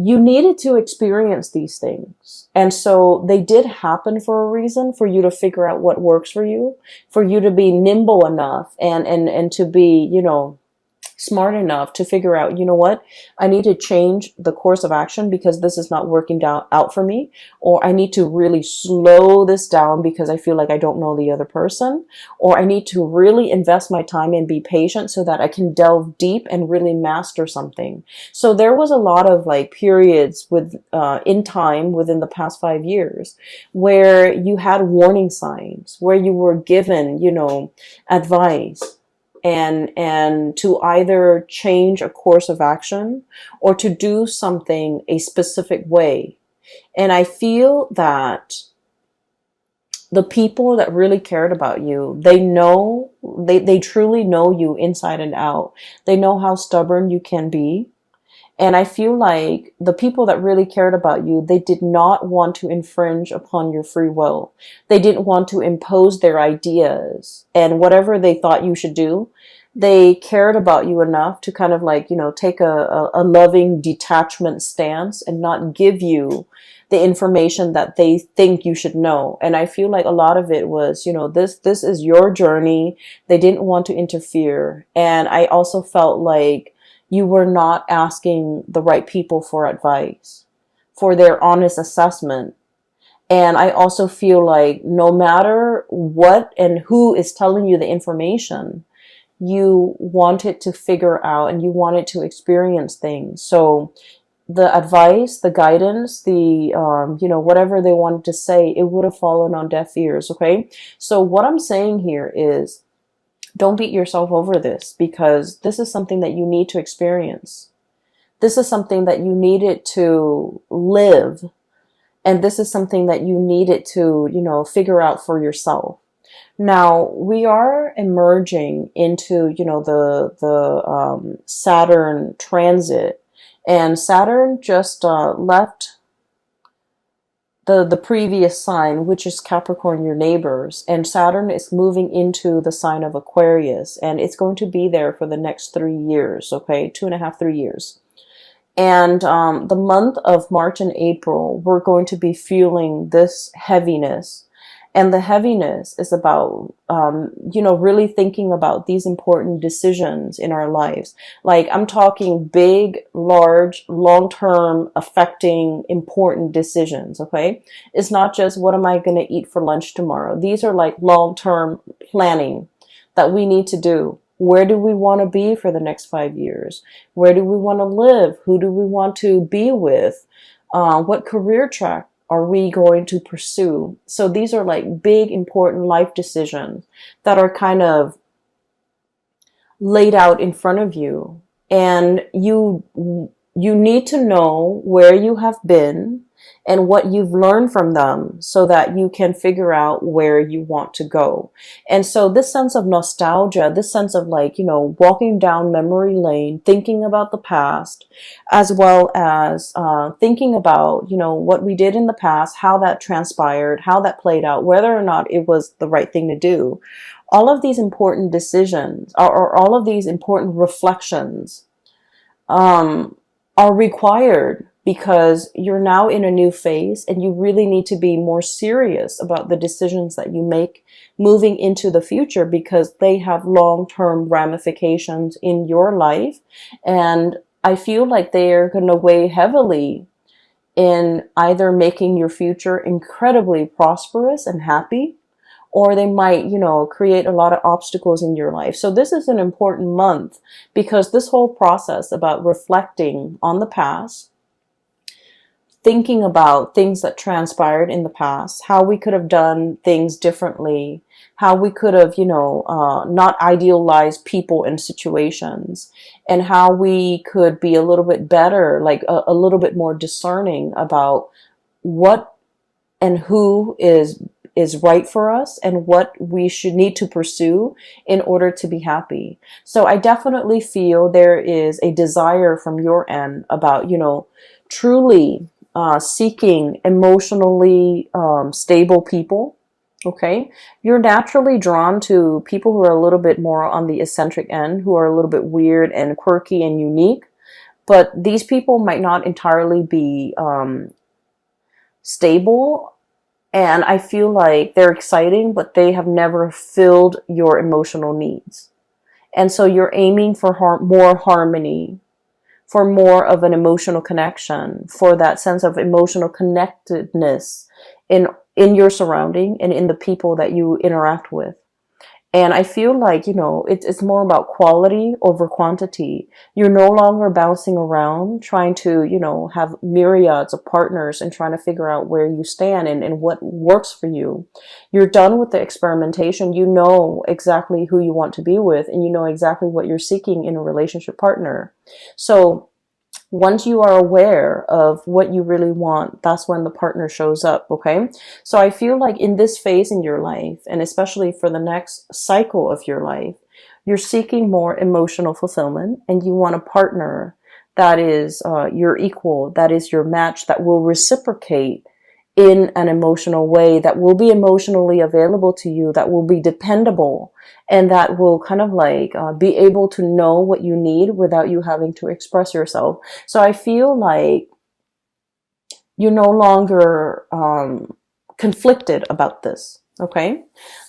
you needed to experience these things. And so they did happen for a reason, for you to figure out what works for you to be nimble enough and to be, you know, smart enough to figure out, you know what, I need to change the course of action because this is not working out for me, or I need to really slow this down because I feel like I don't know the other person, or I need to really invest my time and be patient so that I can delve deep and really master something. So there was a lot of like periods with in time within the past 5 years where you had warning signs, where you were given, you know, advice, and to either change a course of action or to do something a specific way. And I feel that the people that really cared about you, they truly know you inside and out. They know how stubborn you can be. And I feel like the people that really cared about you, they did not want to infringe upon your free will. They didn't want to impose their ideas and whatever they thought you should do. They cared about you enough to kind of like, you know, take a loving detachment stance and not give you the information that they think you should know. And I feel like a lot of it was, you know, this is your journey. They didn't want to interfere. And I also felt like you were not asking the right people for advice, for their honest assessment. And I also feel like no matter what and who is telling you the information, you wanted to figure out and you wanted to experience things. So the advice, the guidance, you know, whatever they wanted to say, it would have fallen on deaf ears. Okay. So what I'm saying here is, don't beat yourself over this, because this is something that you need to experience. This is something that you needed to live. And this is something that you needed to, you know, figure out for yourself. Now, we are emerging into, you know, the Saturn transit. And Saturn just left the previous sign, which is Capricorn, your neighbors, and Saturn is moving into the sign of Aquarius, and it's going to be there for the next 3 years, okay, 2.5, 3 years. And the month of March and April, we're going to be feeling this heaviness. And the heaviness is about, you know, really thinking about these important decisions in our lives. Like, I'm talking big, large, long-term affecting important decisions, okay? It's not just what am I going to eat for lunch tomorrow? These are like long-term planning that we need to do. Where do we want to be for the next 5 years? Where do we want to live? Who do we want to be with? What career track are we going to pursue? So these are like big, important life decisions that are kind of laid out in front of you. And you need to know where you have been and what you've learned from them so that you can figure out where you want to go. And so this sense of nostalgia, this sense of like, you know, walking down memory lane, thinking about the past, as well as thinking about, you know, what we did in the past, how that transpired, how that played out, whether or not it was the right thing to do. All of these important decisions or all of these important reflections are required, because you're now in a new phase and you really need to be more serious about the decisions that you make moving into the future, because they have long-term ramifications in your life. And I feel like they are going to weigh heavily in either making your future incredibly prosperous and happy, or they might, you know, create a lot of obstacles in your life. So this is an important month, because this whole process about reflecting on the past, thinking about things that transpired in the past, how we could have done things differently, how we could have, you know, not idealized people and situations, and how we could be a little bit better, like a little bit more discerning about what and who is right for us and what we should need to pursue in order to be happy. So I definitely feel there is a desire from your end about, you know, truly seeking emotionally stable people. Okay, you're naturally drawn to people who are a little bit more on the eccentric end, who are a little bit weird and quirky and unique. but these people might not entirely be stable. And I feel like they're exciting, but they have never filled your emotional needs. And so you're aiming for more harmony, for more of an emotional connection, for that sense of emotional connectedness in your surrounding and in the people that you interact with. And I feel like, it's more about quality over quantity. You're no longer bouncing around trying to, have myriads of partners and trying to figure out where you stand and what works for you. You're done with the experimentation. You know exactly who you want to be with, and you know exactly what you're seeking in a relationship partner. So once you are aware of what you really want, that's when the partner shows up, okay? So I feel like in this phase in your life, and especially for the next cycle of your life, you're seeking more emotional fulfillment, and you want a partner that is your equal, that is your match, that will reciprocate in an emotional way, that will be emotionally available to you, that will be dependable, and that will kind of like be able to know what you need without you having to express yourself. So I feel like you're no longer conflicted about this. Okay.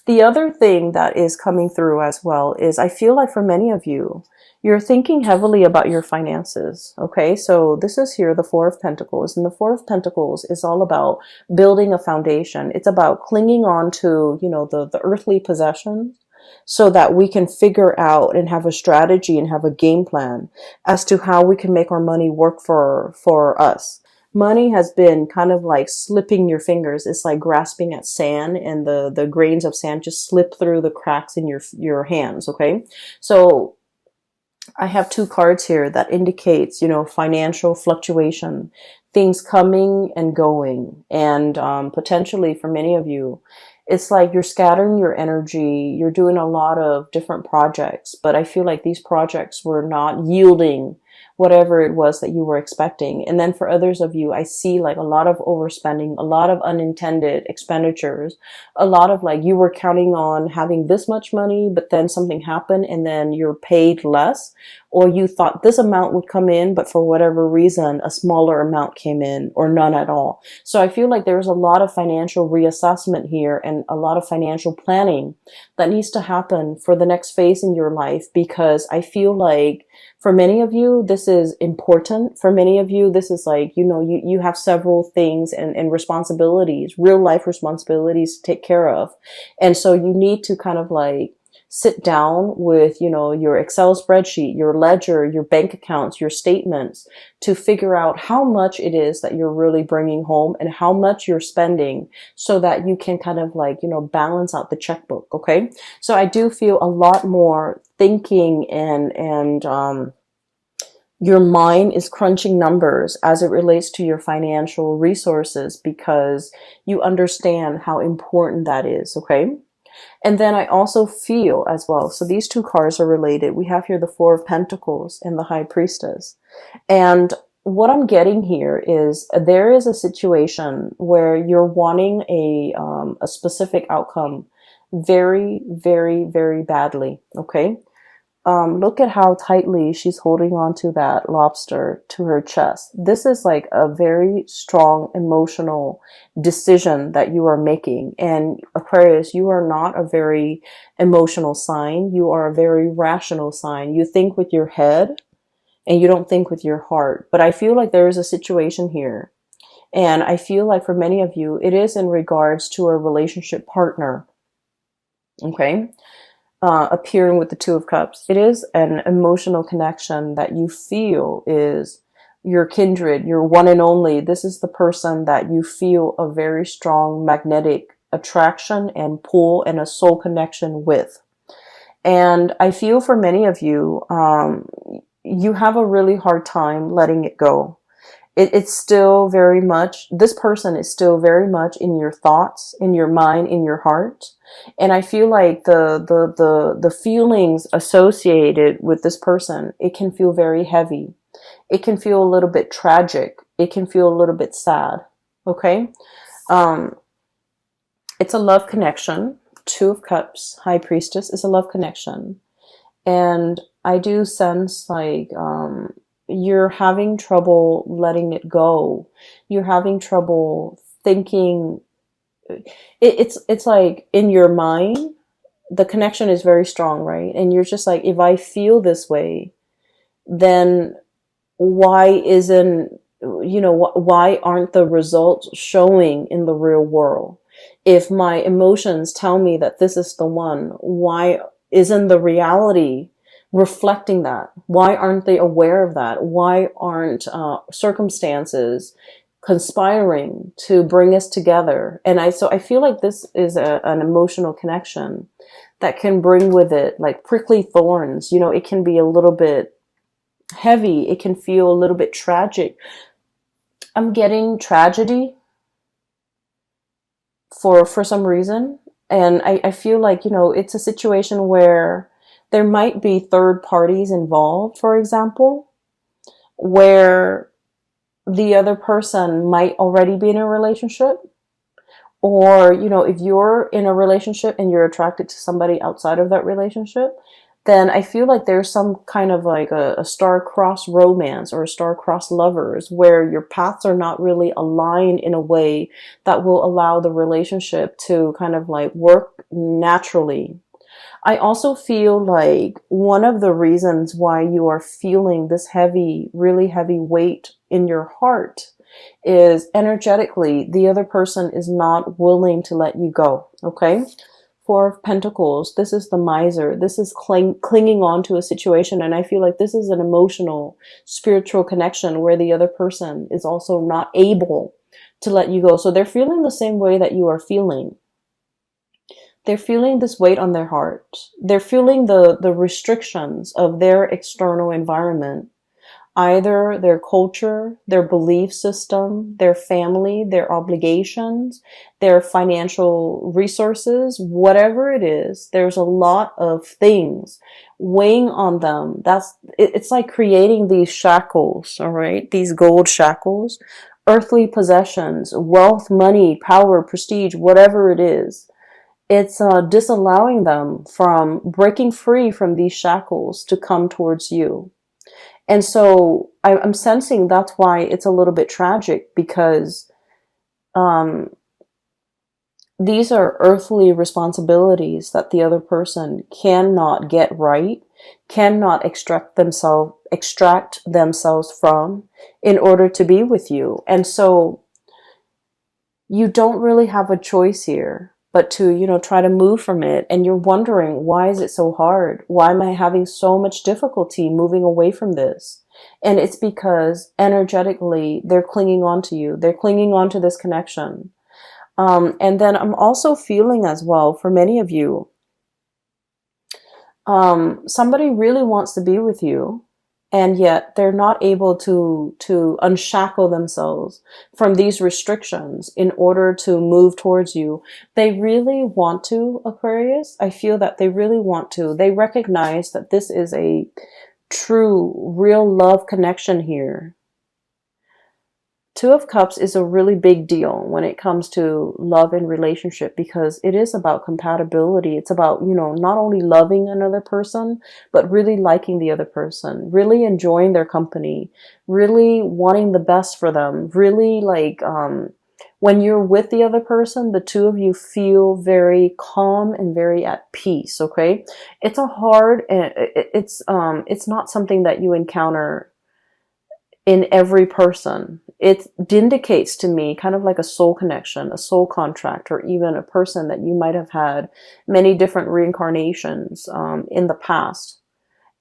The other thing that is coming through as well is I feel like for many of you, you're thinking heavily about your finances. Okay. So this is here, the Four of Pentacles, and the Four of Pentacles is all about building a foundation. It's about clinging on to, the earthly possessions so that we can figure out and have a strategy and have a game plan as to how we can make our money work for us. Money has been kind of like slipping your fingers. It's like grasping at sand, and the grains of sand just slip through the cracks in your hands. Okay. So I have two cards here that indicates, financial fluctuation, things coming and going. And potentially for many of you, it's like you're scattering your energy. You're doing a lot of different projects, but I feel like these projects were not yielding whatever it was that you were expecting. And then for others of you, I see like a lot of overspending, a lot of unintended expenditures, a lot of like you were counting on having this much money, but then something happened and then you're paid less, or you thought this amount would come in, but for whatever reason, a smaller amount came in or none at all. So I feel like there's a lot of financial reassessment here and a lot of financial planning that needs to happen for the next phase in your life, because I feel like for many of you, this is important. For many of you, this is like, you have several things and responsibilities, real life responsibilities to take care of. And so you need to kind of like sit down with, your Excel spreadsheet, your ledger, your bank accounts, your statements to figure out how much it is that you're really bringing home and how much you're spending so that you can kind of like, balance out the checkbook. Okay. So I do feel a lot more thinking and your mind is crunching numbers as it relates to your financial resources, because you understand how important that is. Okay. And then I also feel as well, so these two cards are related. We have here the Four of Pentacles and the High Priestess. And what I'm getting here is there is a situation where you're wanting a specific outcome very, very, very badly. Okay. Look at how tightly she's holding on to that lobster to her chest. This is like a very strong emotional decision that you are making. And Aquarius, you are not a very emotional sign. You are a very rational sign. You think with your head and you don't think with your heart. But I feel like there is a situation here. And I feel like for many of you, it is in regards to a relationship partner. Okay. Appearing with the Two of Cups. It is an emotional connection that you feel is your kindred, your one and only. This is the person that you feel a very strong magnetic attraction and pull and a soul connection with. And I feel for many of you, you have a really hard time letting it go. It's still very much, this person is still very much in your thoughts, in your mind, in your heart. And I feel like the feelings associated with this person, it can feel very heavy. It can feel a little bit tragic. It can feel a little bit sad. Okay. It's a love connection. Two of Cups, High Priestess is a love connection. And I do sense like, you're having trouble letting it go. You're having trouble thinking. It's like in your mind, the connection is very strong, right? And you're just like, if I feel this way, then why isn't, why aren't the results showing in the real world? If my emotions tell me that this is the one, why isn't the reality reflecting that? Why aren't they aware of that? Why aren't circumstances conspiring to bring us together? And so I feel like this is an emotional connection that can bring with it like prickly thorns. It can be a little bit heavy. It can feel a little bit tragic. I'm getting tragedy for some reason. And I feel like, it's a situation where there might be third parties involved, for example, where the other person might already be in a relationship. Or, if you're in a relationship and you're attracted to somebody outside of that relationship, then I feel like there's some kind of like a star-crossed romance or a star-crossed lovers where your paths are not really aligned in a way that will allow the relationship to kind of like work naturally. I also feel like one of the reasons why you are feeling this heavy, really heavy weight in your heart is energetically, the other person is not willing to let you go. Okay. Four of Pentacles. This is the miser. This is clinging on to a situation. And I feel like this is an emotional, spiritual connection where the other person is also not able to let you go. So they're feeling the same way that you are feeling. They're feeling this weight on their heart. They're feeling the restrictions of their external environment. Either their culture, their belief system, their family, their obligations, their financial resources, whatever it is, there's a lot of things weighing on them. It's like creating these shackles, all right? These gold shackles, earthly possessions, wealth, money, power, prestige, whatever it is. It's disallowing them from breaking free from these shackles to come towards you. And so I'm sensing that's why it's a little bit tragic, because these are earthly responsibilities that the other person cannot get right, cannot extract themselves from in order to be with you. And so you don't really have a choice here but to, try to move from it. And you're wondering, why is it so hard? Why am I having so much difficulty moving away from this? And it's because energetically, they're clinging on to you. They're clinging on to this connection. And then I'm also feeling as well, for many of you, somebody really wants to be with you, and yet they're not able to unshackle themselves from these restrictions in order to move towards you. They really want to, Aquarius. I feel that they really want to. They recognize that this is a true, real love connection here. Two of Cups is a really big deal when it comes to love and relationship, because it is about compatibility. It's about, not only loving another person, but really liking the other person, really enjoying their company, really wanting the best for them, really like, when you're with the other person, the two of you feel very calm and very at peace. Okay. It's it's not something that you encounter in every person. It indicates to me kind of like a soul connection, a soul contract, or even a person that you might have had many different reincarnations in the past.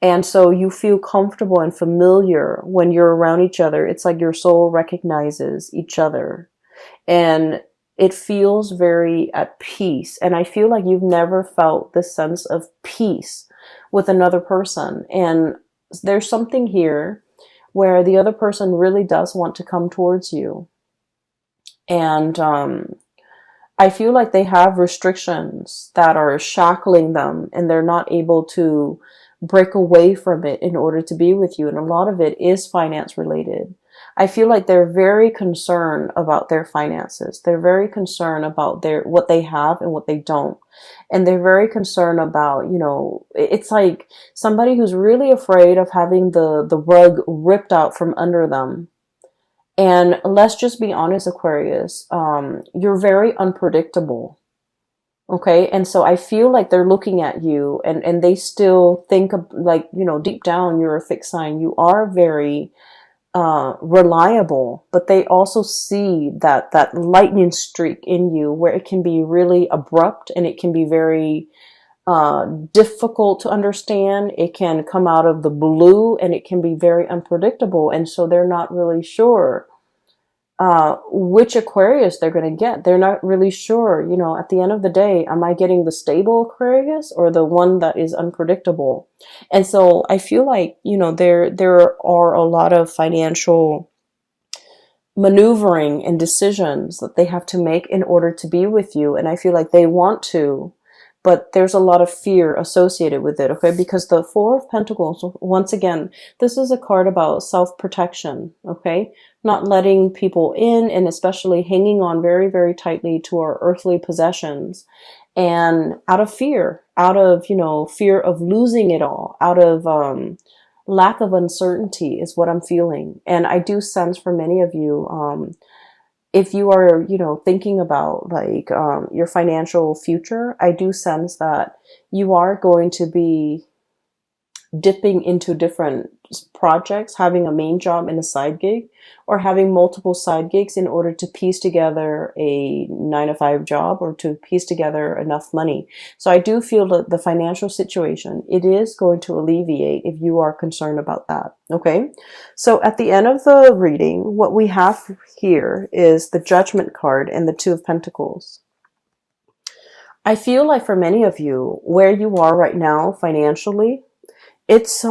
And so you feel comfortable and familiar when you're around each other. It's like your soul recognizes each other. And it feels very at peace. And I feel like you've never felt this sense of peace with another person. And there's something here where the other person really does want to come towards you. And I feel like they have restrictions that are shackling them, and they're not able to break away from it in order to be with you. And a lot of it is finance related. I feel like they're very concerned about their finances. They're very concerned about what they have and what they don't. And they're very concerned about, it's like somebody who's really afraid of having the rug ripped out from under them. And let's just be honest, Aquarius, you're very unpredictable. Okay. And so I feel like they're looking at you and they still think of, like, deep down, you're a fixed sign. You are very reliable, but they also see that lightning streak in you where it can be really abrupt and it can be very difficult to understand. It can come out of the blue and it can be very unpredictable. And so they're not really sure which Aquarius they're going to get. They're not really sure, at the end of the day, am I getting the stable Aquarius or the one that is unpredictable? And so I feel like, there are a lot of financial maneuvering and decisions that they have to make in order to be with you. And I feel like they want to, but there's a lot of fear associated with it, okay? Because the Four of Pentacles, once again, this is a card about self-protection, okay? Not letting people in, and especially hanging on very, very tightly to our earthly possessions. And out of fear, fear of losing it all, out of lack of uncertainty is what I'm feeling. And I do sense for many of you, if you are, thinking about like your financial future, I do sense that you are going to be dipping into different projects, having a main job and a side gig, or having multiple side gigs in order to piece together a 9-to-5 job or to piece together enough money. So I do feel that the financial situation, it is going to alleviate if you are concerned about that. Okay. So at the end of the reading, what we have here is the Judgment card and the Two of Pentacles. I feel like for many of you, where you are right now financially, it's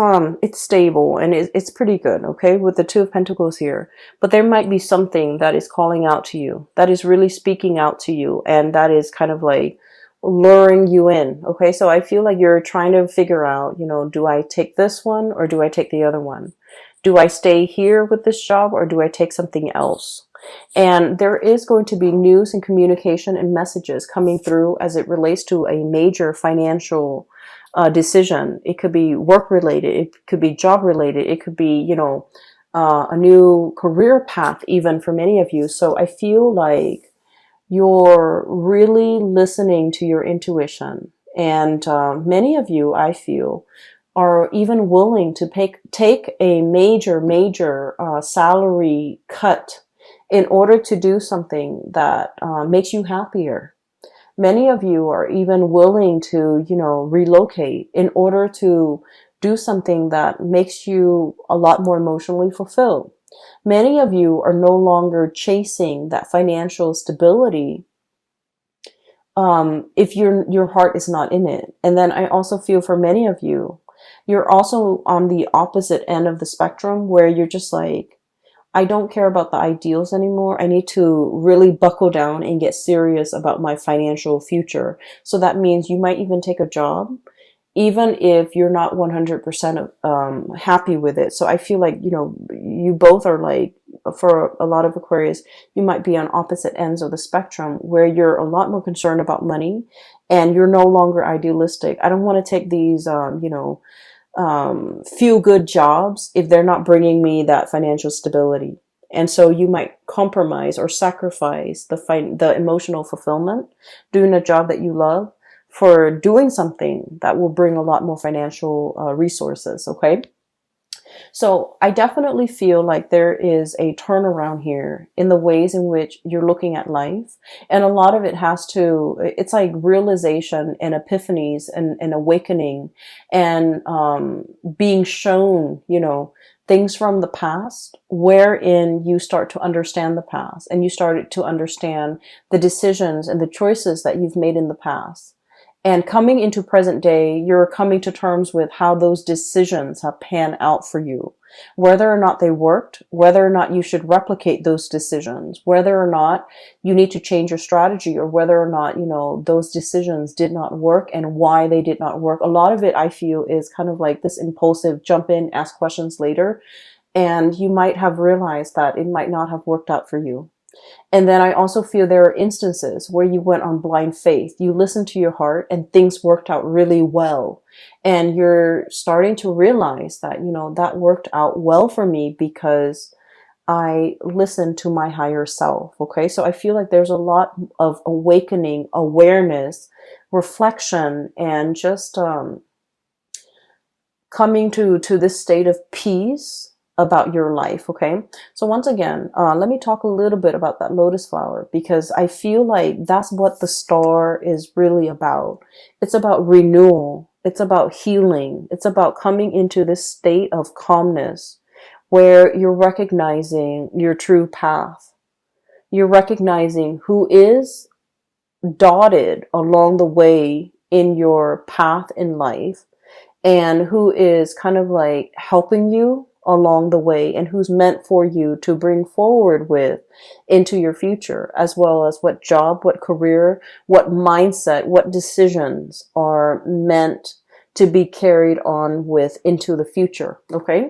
stable and it's pretty good, okay, with the Two of Pentacles here. But there might be something that is calling out to you, that is really speaking out to you, and that is kind of like luring you in, okay? So I feel like you're trying to figure out, do I take this one or do I take the other one? Do I stay here with this job or do I take something else? And there is going to be news and communication and messages coming through as it relates to a major financial decision. It could be work related, it could be job related, it could be, a new career path even for many of you. So I feel like you're really listening to your intuition. And many of you, I feel, are even willing to take a major salary cut in order to do something that makes you happier. Many of you are even willing to, relocate in order to do something that makes you a lot more emotionally fulfilled. Many of you are no longer chasing that financial stability if your heart is not in it. And then I also feel for many of you, you're also on the opposite end of the spectrum where you're just like, I don't care about the ideals anymore. I need to really buckle down and get serious about my financial future. So that means you might even take a job, even if you're not 100% happy with it. So I feel like, you both are like, for a lot of Aquarius, you might be on opposite ends of the spectrum where you're a lot more concerned about money and you're no longer idealistic. I don't want to take these, feel good jobs if they're not bringing me that financial stability. And so you might compromise or sacrifice the emotional fulfillment doing a job that you love for doing something that will bring a lot more financial resources. Okay. So I definitely feel like there is a turnaround here in the ways in which you're looking at life. And a lot of it it's like realization and epiphanies and awakening and being shown, things from the past wherein you start to understand the past and you started to understand the decisions and the choices that you've made in the past. And coming into present day, you're coming to terms with how those decisions have panned out for you, whether or not they worked, whether or not you should replicate those decisions, whether or not you need to change your strategy, or whether or not, those decisions did not work and why they did not work. A lot of it, I feel, is kind of like this impulsive jump in, ask questions later. and you might have realized that it might not have worked out for you. And then I also feel there are instances where you went on blind faith. You listened to your heart and things worked out really well. And you're starting to realize that, that worked out well for me because I listened to my higher self. Okay. So I feel like there's a lot of awakening, awareness, reflection, and just, coming to this state of peace about your life. Okay. So once again, let me talk a little bit about that lotus flower, because I feel like that's what the star is really about. It's about renewal. It's about healing. It's about coming into this state of calmness where you're recognizing your true path. You're recognizing who is dotted along the way in your path in life, and who is kind of like helping you along the way, and who's meant for you to bring forward with into your future, as well as what job, what career, what mindset, what decisions are meant to be carried on with into the future. Okay.